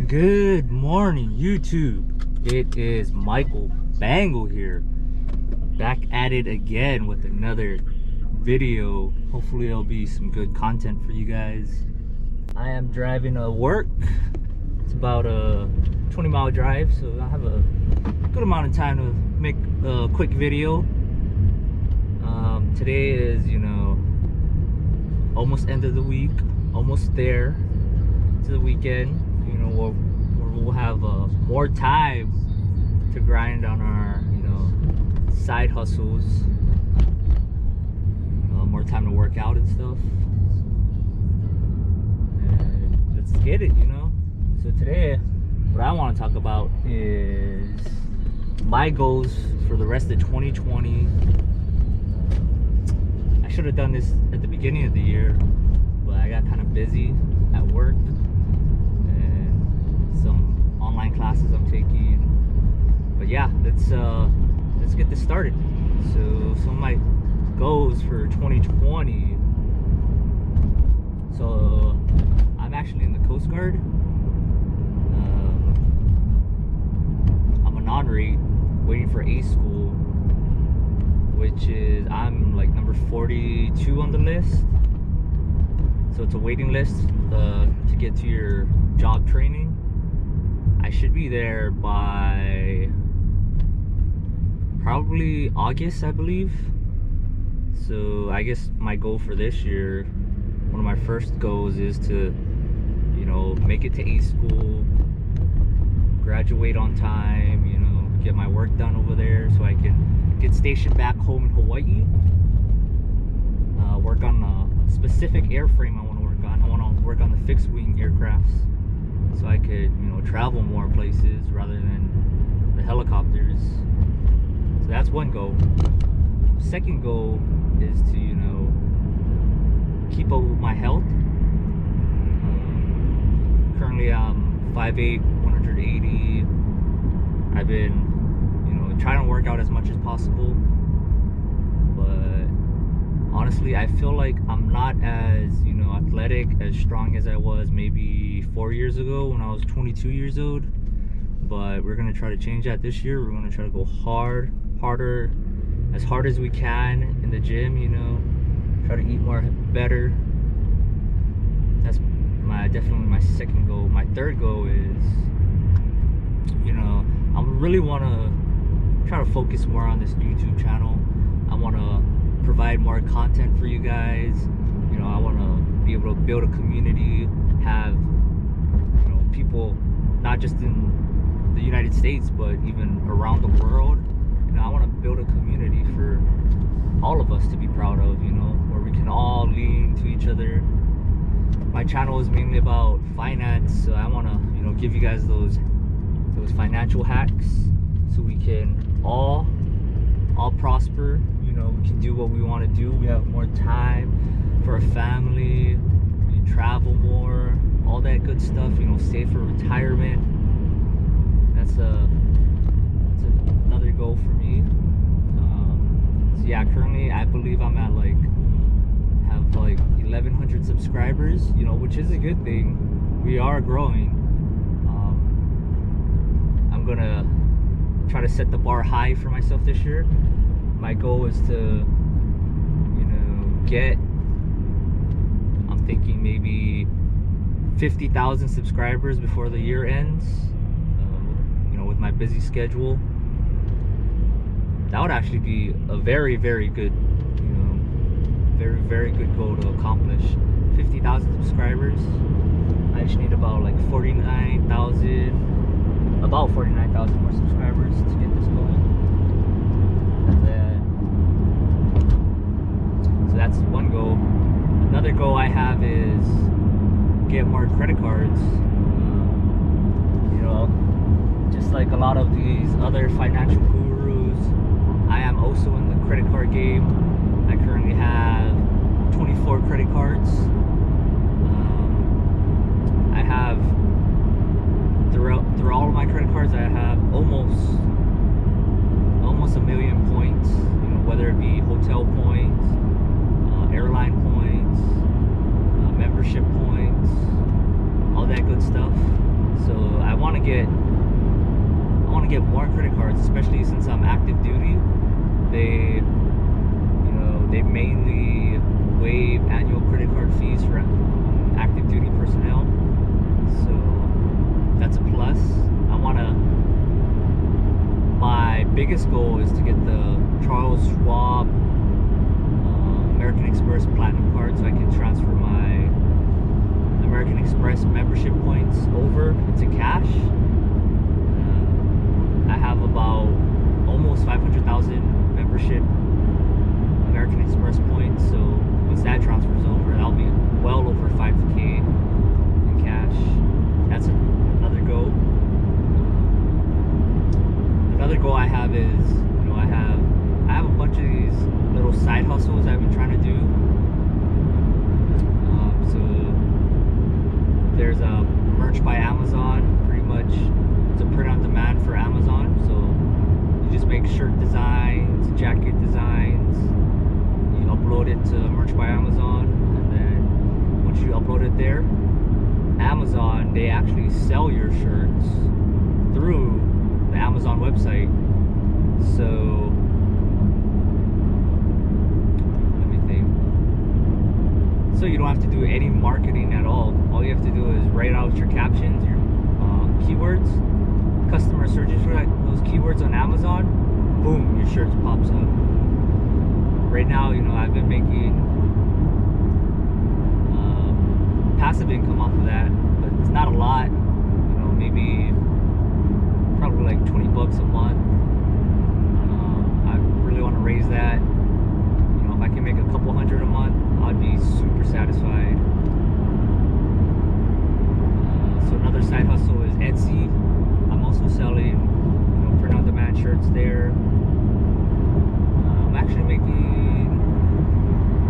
Good morning, YouTube. It is Michael Bangle here, back at it again with another video. Hopefully it'll be some good content for you guys. I am driving to work. It's about a 20-mile drive, so I have a good amount of time to make a quick video. Today is, almost end of the week, almost there to the weekend. We'll have more time to grind on our side hustles, more time to work out and stuff, and let's get it. So today what I want to talk about is my goals for the rest of 2020. I should have done this at the beginning of the year, but I got kind of busy at work and some online classes I'm taking. But yeah, let's get this started. So some of my goals for 2020. So I'm actually in the Coast Guard. I'm a non-rate waiting for A school, which is I'm like number 42 on the list. So it's a waiting list to get to your job training. I should be there by probably August, I believe. So I guess my goal for this year, one of my first goals is to, make it to A school, graduate on time, get my work done over there so I can get stationed back home in Hawaii. Work on a specific airframe I want to work on. I want to work on the fixed wing aircrafts so I could, travel more places rather than the helicopters. So that's one goal. Second goal is to, keep up with my health. Currently I'm 5'8", 180. I've been, trying to work out as much as possible, but honestly I feel like I'm not as, athletic, as strong as I was maybe 4 years ago when I was 22 years old. But we're gonna try to change that this year. We're gonna try to go harder, as hard as we can in the gym, try to eat more, better. That's definitely my second goal. My third goal is, I really want to try to focus more on this YouTube channel. I want to provide more content for you guys. I want to be able to build a community, have people not just in the United States but even around the world. I want to build a community for all of us to be proud of, where we can all lean to each other. My channel is mainly about finance, so I want to give you guys those financial hacks so we can all prosper. We can do what we want to do. We have more time for our family, we travel more, all that good stuff, save for retirement. That's another goal for me. So yeah, currently I believe I'm at have 1,100 subscribers, which is a good thing. We are growing. I'm gonna try to set the bar high for myself this year. My goal is to get, I'm thinking maybe 50,000 subscribers before the year ends. With my busy schedule, that would actually be a very, very good, very, very good goal to accomplish. 50,000 subscribers. I just need about 49,000 more subscribers to get this going. And then, so that's one goal. Another goal I have is get more credit cards. Just like a lot of these other financial gurus, I am also in the credit card game. I currently have 24 credit cards. I have through all of my credit cards, I have almost 1 million points. Whether it be hotel points, airline points, membership points, all that good stuff. So get more credit cards, especially since I'm active duty. They mainly waive annual credit card fees for active duty personnel, so that's a plus. My biggest goal is to get the Charles Schwab American Express Platinum card, so I can transfer my American Express membership points over into cash. I have about almost 500,000 membership American Express points, so once that transfers over, that'll be well over 5K in cash. That's another goal. Another goal I have is, I have a bunch of these little side hustles I've been trying to do. So there's a merch by Amazon, pretty much. It's a print on demand for Amazon. So you just make shirt designs, jacket designs, you upload it to merch by Amazon, and then once you upload it there, Amazon, they actually sell your shirts through the Amazon website. So let me think. So you don't have to do any marketing at all. All you have to do is write out your captions, your keywords. Customer searches for those keywords on Amazon. Boom, your shirt pops up. Right now, I've been making passive income off of that, but it's not a lot. Maybe probably like 20 bucks a month. I really want to raise that. If I can make a couple hundred a month, I'd be super satisfied. So another side hustle is Etsy. I'm also selling, print on demand shirts there. I'm actually making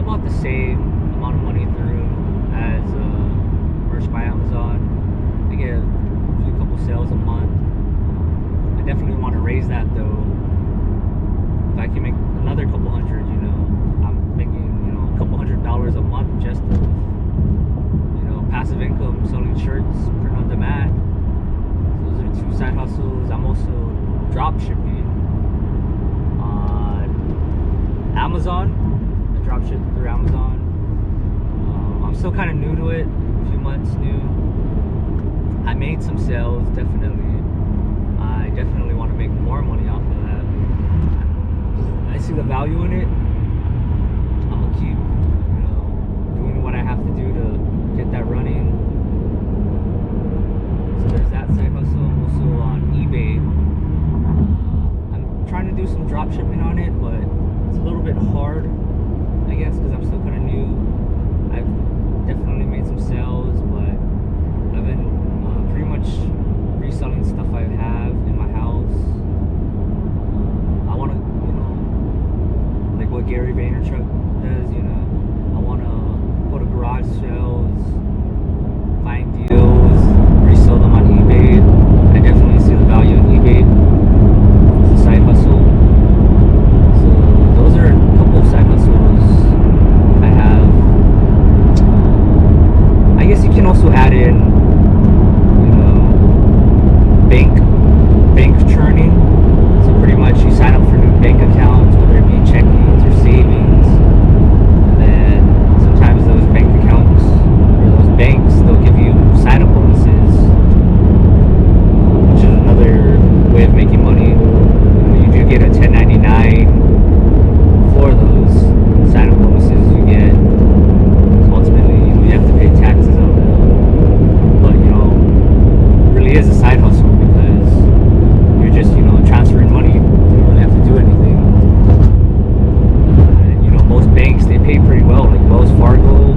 about the same amount of money through as merch by Amazon. I get a couple sales a month. I definitely want to raise that though. If I can make another couple hundred, I'm making a couple $100 a month just of passive income, selling shirts, print on demand. Those are two side hustles. I'm also drop shipping on Amazon. I drop ship through Amazon. I'm still kind of new to it, a few months new. I made some sales, definitely. I definitely want to make more money off of that. I see the value in it. I'm gonna keep, doing what I have to do to get that running. So there's that side hustle. I'm also on eBay. I'm trying to do some drop shipping on it, but it's a little bit hard, I guess, because I'm still kind of new. I've definitely made some sales, but I've been pretty much reselling stuff I have in my house. I want to, like what Gary Vaynerchuk does, I want to go to garage sales, find deals, resell them on eBay. I definitely see the value in eBay. It's a side hustle. So those are a couple of side hustles I have. I guess you can also add in, bank churning. So pretty much you sign up for new bank accounts, whether it be checkings or savings, and then sometimes those bank accounts or those banks, they'll give you sign up bonuses, which is another way of making money. You do get a 1099 for those sign up bonuses you get. So ultimately, you have to pay taxes on them, but it really is a side hustle because you're just transferring money. You don't really have to do anything. And most banks, they pay pretty well. Like Wells Fargo,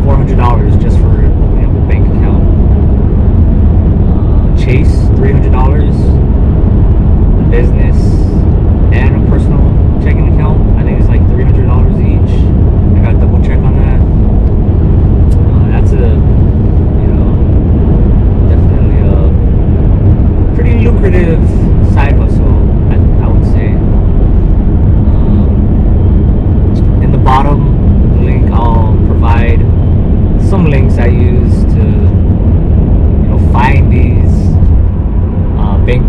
$400 just for opening up a bank account. Chase, $300. A business and a personal checking account, I think it's like $300 each. I gotta double check on that. That's definitely a pretty lucrative side hustle, I would say. In the bottom link, I'll provide some links I use to, find these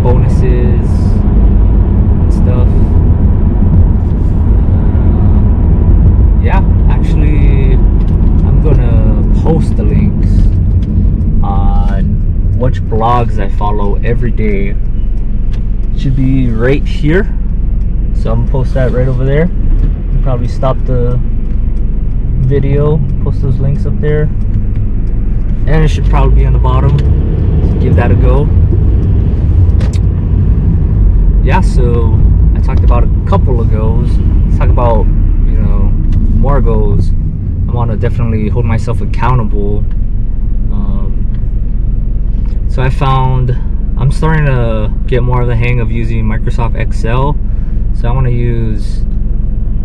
bonuses and stuff. Yeah, actually, I'm gonna post the links on which blogs I follow every day. It should be right here, so I'm gonna post that right over there. I'll probably stop the video, post those links up there, and it should probably be on the bottom, so give that a go. Yeah, so I talked about a couple of goals. Let's talk about, you know, more goals. I want to definitely hold myself accountable. So I found I'm starting to get more of the hang of using Microsoft Excel. So I want to use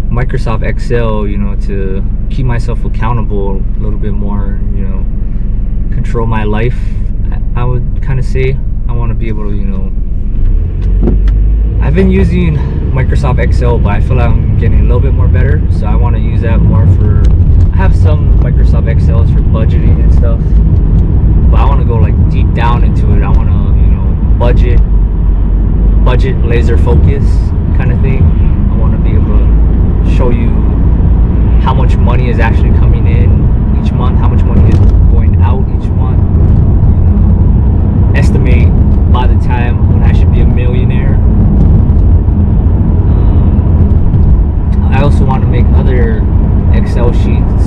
Microsoft Excel, you know, to keep myself accountable a little bit more, you know, control my life, I would kind of say. I want to be able to, you know, I've been using Microsoft Excel, but I feel like I'm getting a little bit more better, so I want to use that more for, I have some Microsoft Excels for budgeting and stuff, but I want to go like deep down into it. I want to, you know, budget laser focus kind of thing. I want to be able to show you how much money is actually coming in each month, how much money is going out each month, estimate by the time when I should be a millionaire. I also want to make other Excel sheets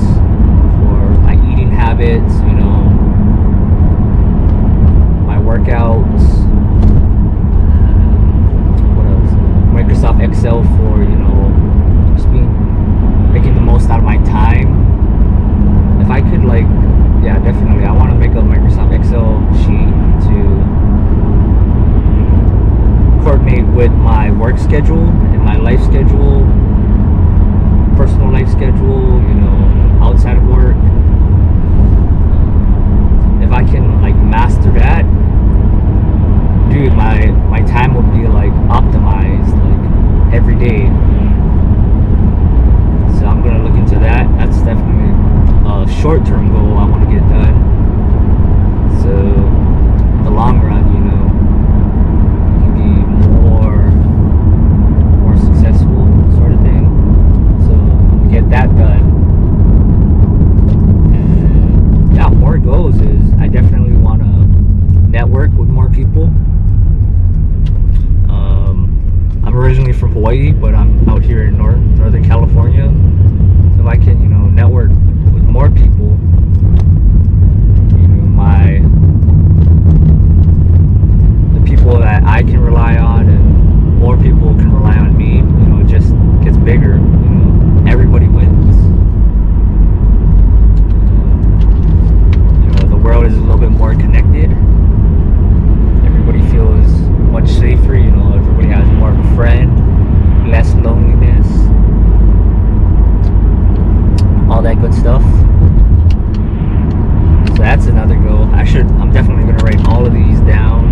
for my eating habits, you know, my workouts, what else? Microsoft Excel for, you know, just making the most out of my time. If I could, like, yeah, definitely, I want to make a Microsoft Excel sheet to coordinate with my work schedule and my life schedule, personal life schedule, you know, outside of work. If I can, like, master that, dude, my time would be like optimized like every day. So I'm gonna look into that. That's definitely a short-term goal I want to get done. So in the long run, you know, you can be more successful, sort of thing. So get that done. And yeah, more goals is I definitely want to network with more people. I'm originally from Hawaii, but I'm out here in Northern California. So if I can, you know, network with more people, you know, the people that I can rely on, and more people can rely on me, you know, it just gets bigger. You know, everybody wins. You know, the world is a little bit more connected. Everybody feels much safer, you know, everybody has more of a friend, less loneliness, all that good stuff. So that's another goal. I'm definitely gonna write all of these down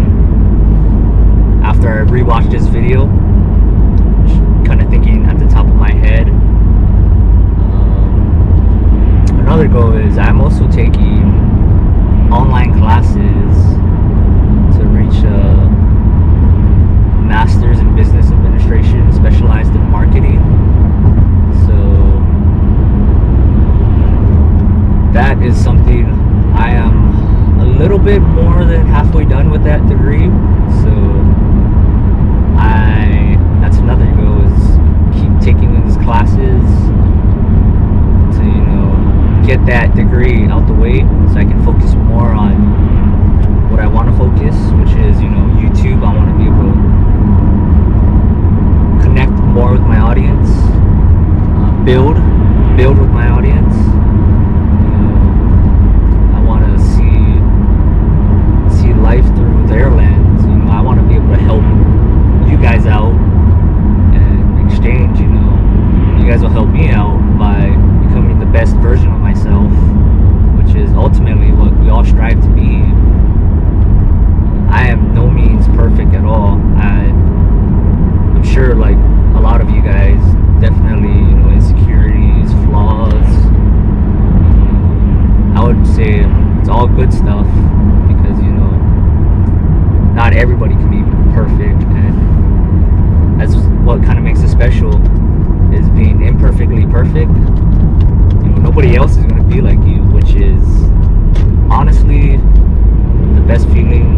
after I rewatch this video, kind of thinking at the top of my head. Another goal is I'm also taking online classes to reach a master's in business administration specialized in marketing. So that is something I am a little bit more than halfway done with that degree. So that's another goal, is keep taking these classes to, you know, get that degree out the way so I can focus more on what I want to focus, which is, you know, YouTube. I want to be able to connect more with my audience, build with my audience. I want to see life through their lens. You know, I want to be able to help you guys out, and exchange, you know, you guys will help me out by becoming the best version of myself, which is ultimately what we all strive to be. I am no means perfect at all. I'm sure, like, a lot of you guys definitely, you know, insecurities, flaws. I would say it's all good stuff, because, you know, not everybody can be perfect. perfect, and that's what kind of makes it special, is being imperfectly perfect. You know, nobody else is going to be like you, which is honestly the best feeling